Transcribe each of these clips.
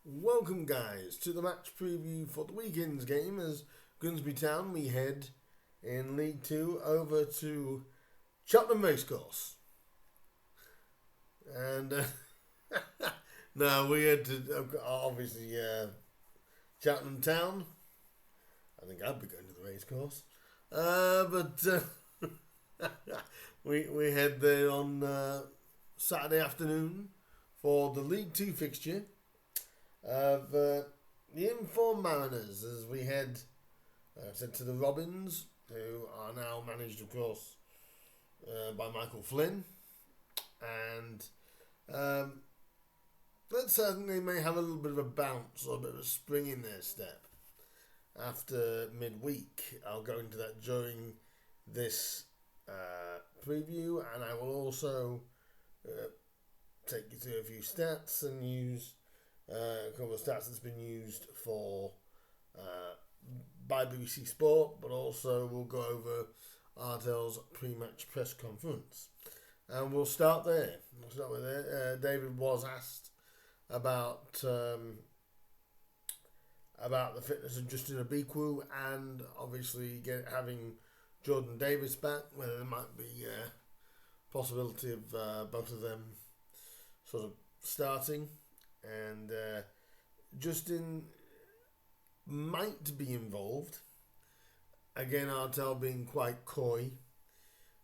Welcome guys to the match preview for the weekend's game as Grimsby Town we head in League 2 over to Cheltenham Racecourse. And no, we had to obviously Cheltenham Town. I think I'd be going to the racecourse. We head there on Saturday afternoon for the League 2 fixture of the informed Mariners as we head to the Robins, who are now managed, of course, by Michael Flynn. And let's say they may have a little bit of a bounce or a bit of a spring in their step after midweek. I'll go into that during this preview, and I will also take you through a few stats and use a couple of stats that's been used for by BBC Sport, but also we'll go over Artel's pre-match press conference. And we'll start there. David was asked about the fitness of Justin Abiku and obviously having Jordan Davis back, whether there might be a possibility of both of them sort of starting. And Justin might be involved. Again, Artel being quite coy.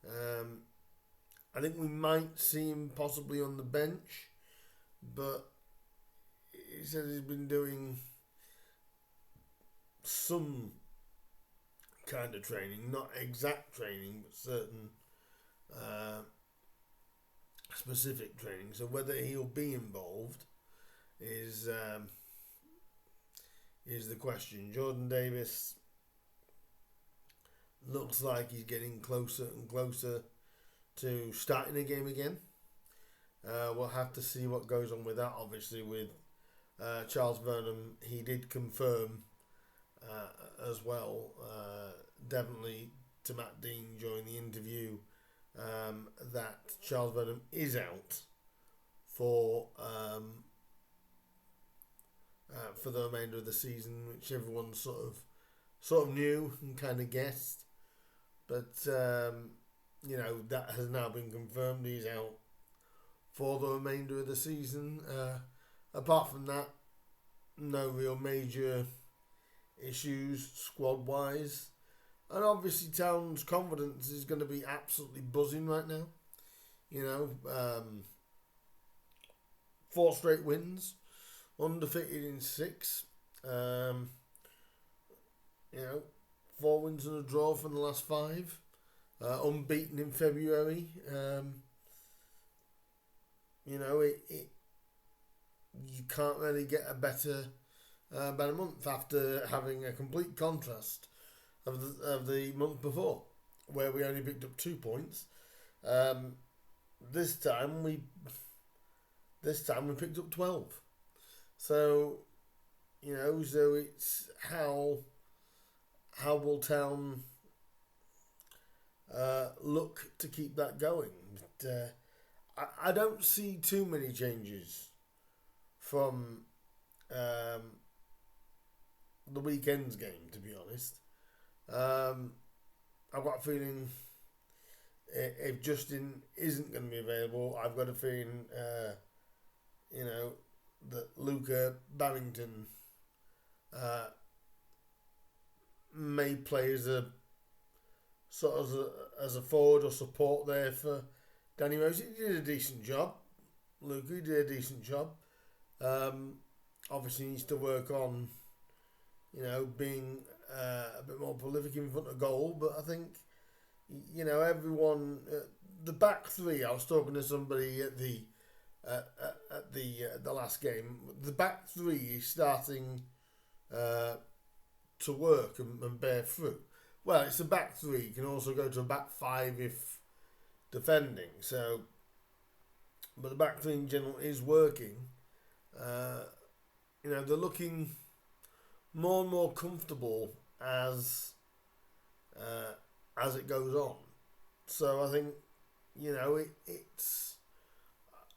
I think we might see him possibly on the bench, but he says he's been doing some kind of training, not exact training, but certain specific training. So whether he'll be involved is the question. Jordan Davis looks like he's getting closer and closer to starting a game again. We'll have to see what goes on with that. Obviously, with Charles Burnham, he did confirm as well, definitely to Matt Dean during the interview, that Charles Burnham is out for the remainder of the season, which everyone sort of knew and kind of guessed. But that has now been confirmed. He's out for the remainder of the season. Apart from that, no real major issues squad-wise. And obviously Town's confidence is going to be absolutely buzzing right now. 4 straight wins, undefeated in 6. 4 wins and a draw from the last 5. Unbeaten in February. You can't really get a better month after having a complete contrast of the month before, where we only picked up 2 points. This time we picked up 12. So it's how will Town look to keep that going? But, I don't see too many changes from the weekend's game, to be honest. I've got a feeling if Justin isn't going to be available, I've got a feeling that Luca Barrington may play as a forward or support there for Danny Rose. He did a decent job. Luca did a decent job. Obviously needs to work on being a bit more prolific in front of goal, but I think everyone, the back three. I was talking to somebody at the last game. The back three is starting to work and bear fruit. Well, it's a back three. You can also go to a back 5 if defending. So, but the back three in general is working. They're looking more and more comfortable as it goes on. So I think it's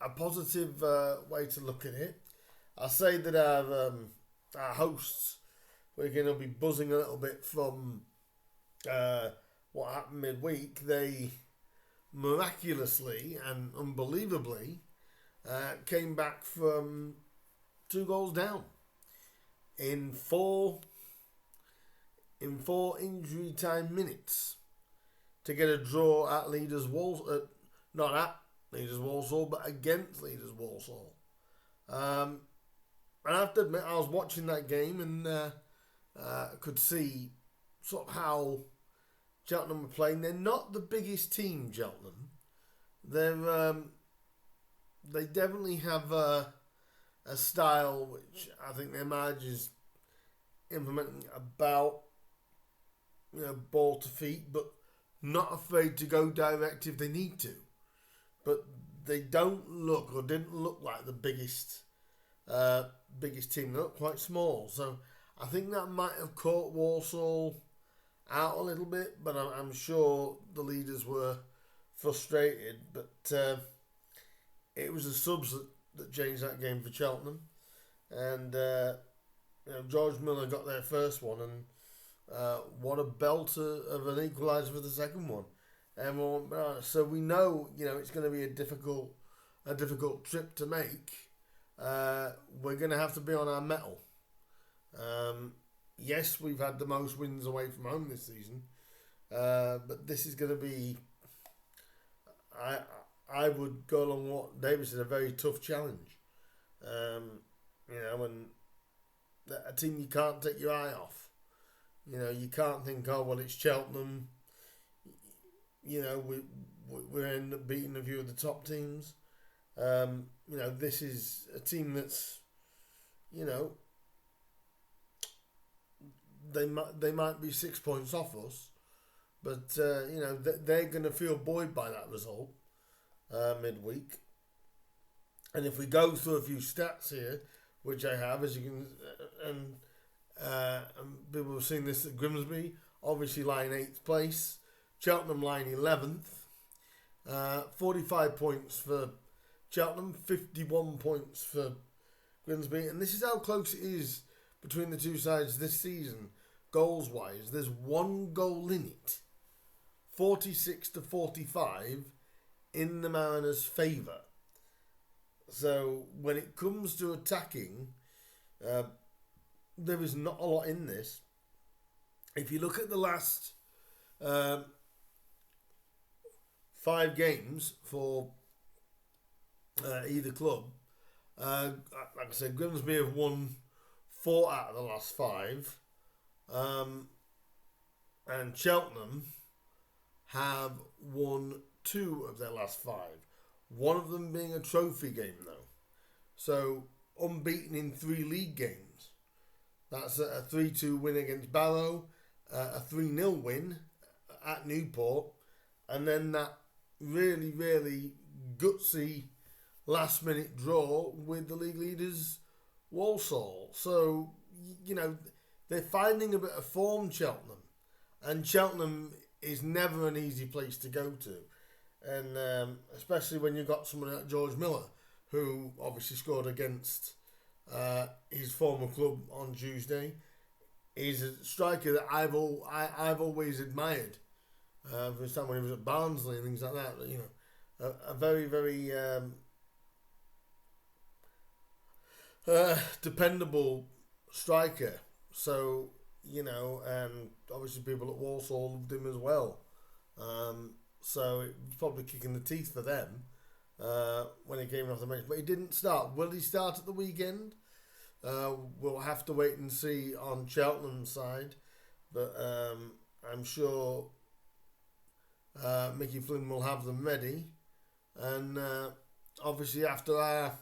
a positive way to look at it. I say that our hosts, we're going to be buzzing a little bit from what happened midweek. They miraculously and unbelievably came back from 2 goals down in four injury time minutes to get a draw at Leaders Walsall, not at Leaders Walsall, but against Leaders Walsall. And I have to admit, I was watching that game and could see sort of how Cheltenham were playing. They're not the biggest team, Cheltenham. They definitely have a style which I think their manager is implementing about, ball to feet, but not afraid to go direct if they need to. But they don't look or didn't look like the biggest team. They look quite small. So I think that might have caught Walsall out a little bit, but I'm sure the leaders were frustrated. But it was the subs that changed that game for Cheltenham. And George Miller got their first one, and what a belter of an equaliser for the second one. So we know, it's going to be a difficult trip to make. We're going to have to be on our mettle. Yes, we've had the most wins away from home this season, but this is going to be, I would go along what David said, a very tough challenge. And a team you can't take your eye off. You can't think, oh, well, it's Cheltenham. We end up beating a few of the top teams. This is a team that's, they might be 6 points off us, but they're going to feel buoyed by that result midweek. And if we go through a few stats here, which I have, as you can, and people have seen this at Grimsby, obviously lying 8th place, Cheltenham lying 11th, 45 points for Cheltenham, 51 points for Grimsby, and this is how close it is between the two sides this season, goals-wise. There's 1 goal in it, 46-45, in the Mariners' favour. So when it comes to attacking, there is not a lot in this. If you look at the last 5 games for either club, like I said, Grimsby have won 4 out of the last 5, and Cheltenham have won 2 of their last 5. One of them being a trophy game, though. So, unbeaten in 3 league games. That's a 3-2 win against Barrow, a 3-0 win at Newport, and then that really, really gutsy last-minute draw with the league leaders, Walsall. So, they're finding a bit of form, Cheltenham. And Cheltenham is never an easy place to go to. And especially when you've got someone like George Miller, who obviously scored against his former club on Tuesday. He's a striker that I've always admired from his time when he was at Barnsley and things like that. A very, very dependable striker. So, and obviously people at Walsall loved him as well. So it was probably kicking the teeth for them when he came off the bench. But he didn't start. Will he start at the weekend? We'll have to wait and see on Cheltenham's side. But I'm sure Mickey Flynn will have them ready. And obviously after our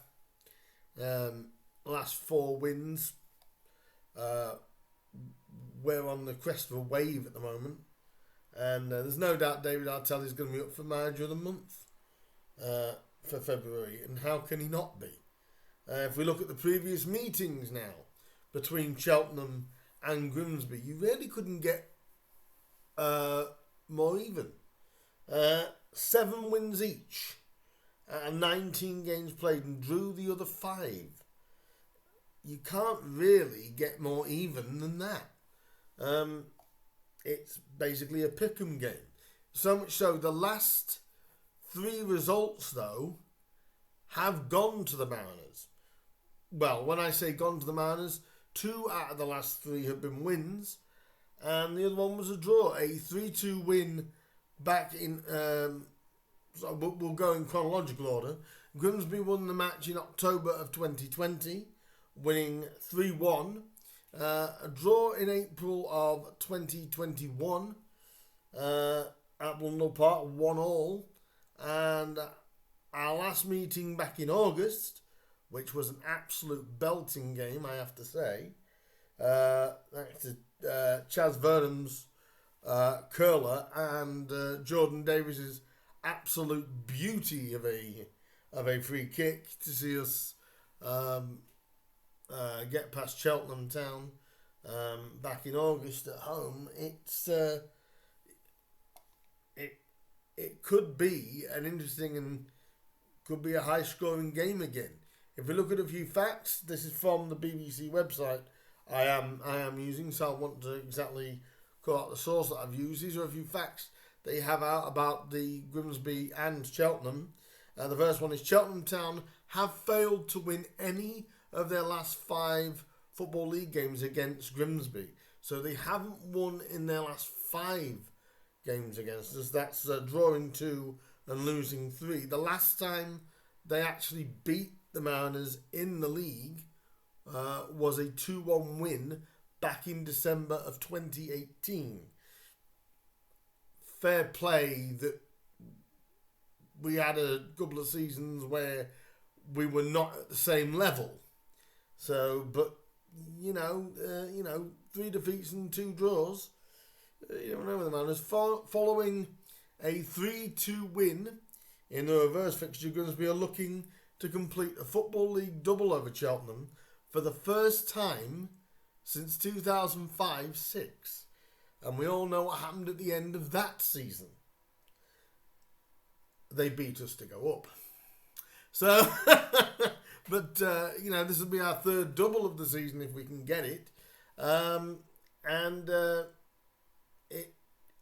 last 4 wins, we're on the crest of a wave at the moment. And there's no doubt David Artell is going to be up for Manager of the Month for February. And how can he not be? If we look at the previous meetings now between Cheltenham and Grimsby, you really couldn't get more even. 7 wins each and 19 games played, and drew the other 5. you can't really get more even than that. It's basically a pick'em game. So much so, the last 3 results, though, have gone to the Mariners. Well, when I say gone to the Mariners, 2 out of the last 3 have been wins, and the other one was a draw. A 3-2 win back in... so we'll go in chronological order. Grimsby won the match in October of 2020, winning 3-1. A draw in April of 2021 at Blundell Park, 1-1. And our last meeting back in August, which was an absolute belting game, I have to say, thanks to Chaz Vernon's curler and Jordan Davis's absolute beauty of a free kick to see us get past Cheltenham Town back in August at home. It could be an interesting and could be a high scoring game again. If we look at a few facts, this is from the BBC website I am using, so I want to exactly call out the source that I've used. These are a few facts they have out about the Grimsby and Cheltenham. The first one is Cheltenham Town have failed to win any of their last 5 Football League games against Grimsby. So they haven't won in their last 5 games against us. That's drawing 2 and losing 3. The last time they actually beat the Mariners in the league was a 2-1 win back in December of 2018. Fair play that we had a couple of seasons where we were not at the same level. So, but, 3 defeats and 2 draws. You never know with the Mariners. Following a 3-2 win in the reverse fixture, Grimsby are looking to complete a Football League double over Cheltenham for the first time since 2005-06. And we all know what happened at the end of that season. They beat us to go up. So, but, this will be our 3rd double of the season if we can get it.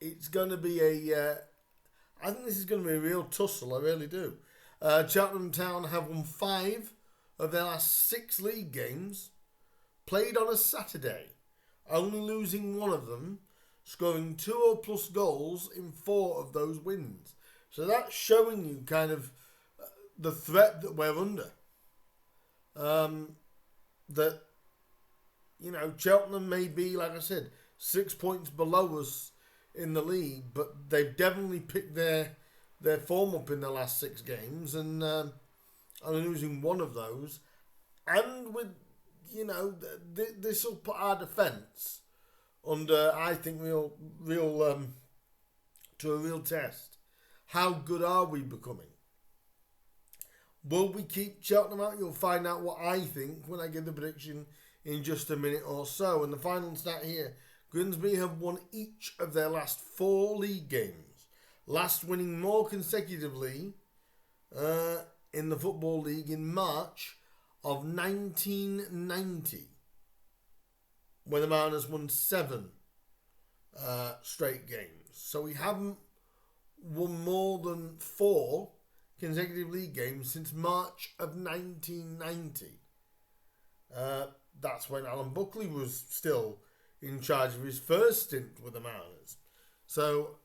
It's going to be I think this is going to be a real tussle, I really do. Cheltenham Town have won 5 of their last 6 league games, played on a Saturday, only losing 1 of them, scoring 2 or plus goals in 4 of those wins. So that's showing you kind of the threat that we're under. That, Cheltenham may be, like I said, 6 points below us in the league, but they've definitely picked their form up in the last 6 games and only losing 1 of those. And with, this will put our defence under, I think, to a real test. How good are we becoming? Will we keep Cheltenham out? You'll find out what I think when I give the prediction in just a minute or so. And the final stat here, Grimsby have won each of their last 4 league games, last winning more consecutively in the Football League in March of 1990, when the Mariners won 7 straight games. So we haven't won more than 4 consecutive league games since March of 1990. That's when Alan Buckley was still in charge of his first stint with the Mariners. So,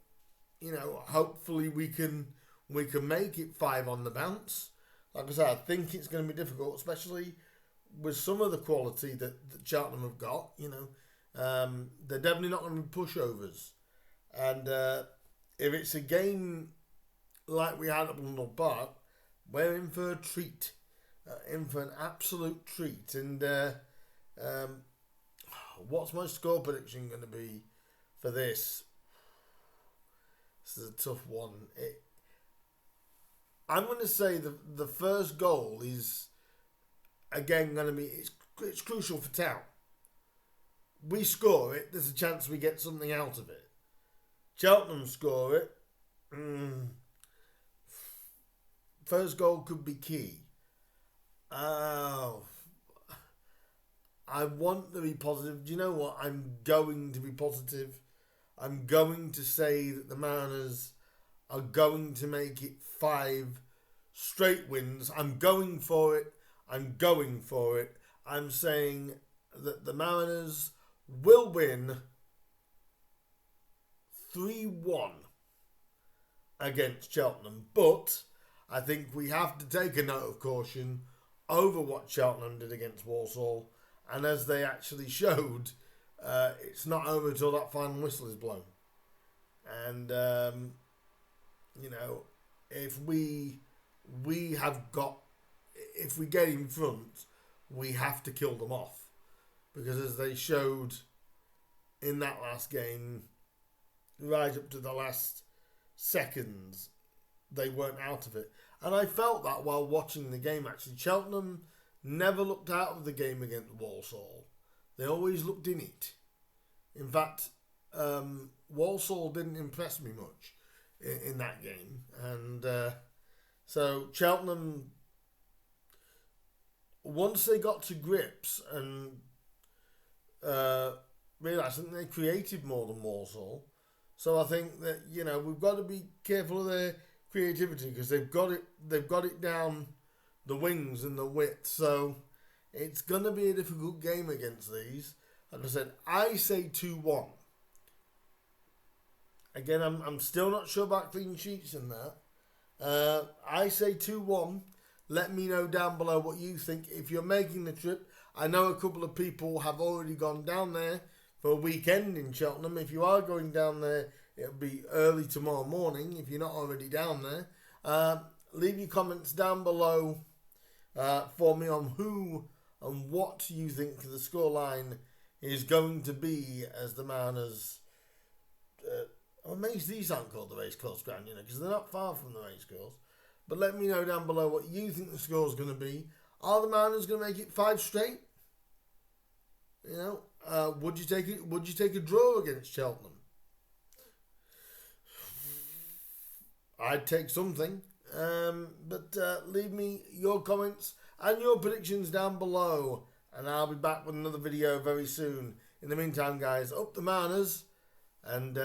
hopefully we can make it 5 on the bounce. Like I said, I think it's going to be difficult, especially with some of the quality that Cheltenham have got. They're definitely not going to be pushovers. And if it's a game like we had at Blundell Park, we're in for a treat. In for an absolute treat. And what's my score prediction going to be for this? This is a tough one. I'm going to say the first goal is, again, going to be, it's crucial for Town. We score it, there's a chance we get something out of it. Cheltenham score it. First goal could be key. I want to be positive. Do you know what? I'm going to be positive. I'm going to say that the Mariners are going to make it 5 straight wins. I'm going for it. I'm going for it. I'm saying that the Mariners will win 3-1 against Cheltenham. But I think we have to take a note of caution over what Cheltenham did against Walsall. And as they actually showed, it's not over until that final whistle is blown. And, you know, if we get in front, we have to kill them off. Because as they showed in that last game, right up to the last seconds, they weren't out of it. And I felt that while watching the game, actually. Cheltenham never looked out of the game against Walsall. They always looked in it. In fact, Walsall didn't impress me much in that game. And so Cheltenham, once they got to grips and realised that they created more than Walsall. So I think that, you know, we've got to be careful of their creativity because they've got it down the wings and the width. So it's going to be a difficult game against these. Like I said, I say 2-1. Again, I'm still not sure about clean sheets in that. I say 2-1. Let me know down below what you think. If you're making the trip, I know a couple of people have already gone down there for a weekend in Cheltenham. If you are going down there, it'll be early tomorrow morning if you're not already down there. Leave your comments down below for me on who and what you think the scoreline is going to be as the Mariners... I'm amazed these aren't called the racecourse ground, you know, because they're not far from the racecourse. But let me know down below what you think the score is going to be. Are the Mariners going to make it 5 straight? You know, would you take it? Would you take a draw against Cheltenham? I'd take something. But leave me your comments and your predictions down below, and I'll be back with another video very soon. In the meantime, guys, up the Mariners, and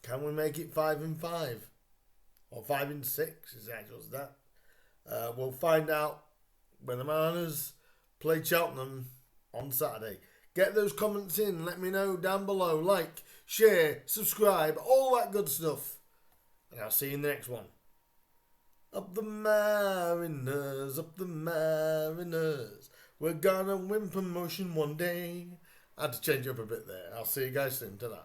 can we make it 5-5 or 5-6? Is that? We'll find out when the Mariners play Cheltenham on Saturday. Get those comments in. Let me know down below. Like, share, subscribe, all that good stuff. And I'll see you in the next one. Up the Mariners, up the Mariners. We're gonna win promotion one day. I had to change up a bit there. I'll see you guys soon. Ta-da.